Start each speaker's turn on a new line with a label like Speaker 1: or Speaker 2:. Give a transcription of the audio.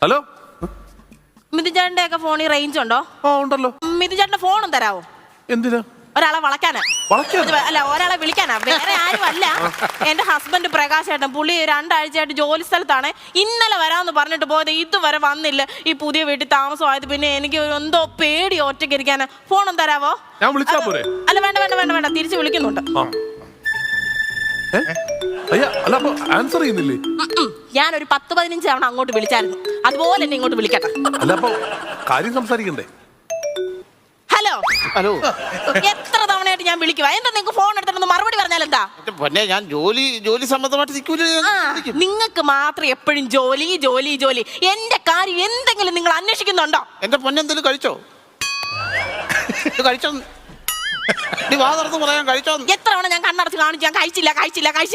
Speaker 1: Hello,
Speaker 2: മിഥുചേട്ടന്റെ ഒക്കെ ഫോണിൽ range ഉണ്ടോ?
Speaker 1: ഉണ്ടല്ലോ.
Speaker 2: മിഥുചേട്ടന്റെ ഫോണും തരാവോ?
Speaker 1: എന്തിനാ?
Speaker 2: ഒരാളെ വളയ്ക്കാനാ. അല്ല, ഒരാളെ വിളിക്കാനാ, വേറെ ആരും അല്ല. എന്റെ ഹസ്ബൻഡ് പ്രകാശ് ഏട്ടൻ, പുള്ളി 2 ആഴ്ചയായിട്ട് ജോലി സ്ഥലത്താണ്. ഇന്നലെ വരാമെന്ന് പറഞ്ഞിട്ട് പോയത്, ഇതുവരെ വന്നില്ല. ഈ പുതിയ വീട്ടിൽ താമസമായത് പിന്നെ എനിക്ക് എന്തോ പേടി ഒറ്റയ്ക്ക് ഇരിക്കാനാ. ഫോണും തരാവോ?
Speaker 1: ഞാൻ വിളിച്ചാ പോരെ?
Speaker 2: അല്ല, വേണ്ട വേണ്ട വേണ്ട വേണ്ട, തിരിച്ച് വിളിക്കുന്നുണ്ട്.
Speaker 1: അല്ല, അപ്പൊ ആൻസർ ചെയ്യുന്നില്ലേ?
Speaker 2: ഞാനൊരു 10-15 തവണ അങ്ങോട്ട് വിളിച്ചായിരുന്നു, അതുപോലെ എന്നെ ഇങ്ങോട്ട് വിളിക്കട്ടെ.
Speaker 1: അല്ല, അപ്പൊ കാര്യം സംസാരിക്കണ്ടേ?
Speaker 2: ഹലോ
Speaker 3: ഹലോ,
Speaker 2: എത്ര തവണയായിട്ട് ഞാൻ വിളിക്കുക? എന്താ നിങ്ങൾക്ക് ഫോൺ എടുത്തിട്ട് മറുപടി പറഞ്ഞാൽ എന്താ?
Speaker 3: പിന്നെ ഞാൻ ജോലി സംബന്ധമായിട്ട്
Speaker 2: നിങ്ങൾക്ക് മാത്രം എപ്പോഴും ജോലി ജോലി ജോലി. എന്റെ കാര്യം എന്തെങ്കിലും നിങ്ങൾ അന്വേഷിക്കുന്നുണ്ടോ?
Speaker 3: എന്റെ പൊന്നെന്തെങ്കിലും കഴിച്ചോ? കഴിച്ചോ? നീ വാ തുറന്ന് പറയാൻ കഴിച്ചോ?
Speaker 2: എത്ര തവണ ഞാൻ കണ്ണടച്ച് കാണിച്ചു, ഞാൻ കഴിച്ചില്ല കഴിച്ചില്ല കഴിച്ചില്ല.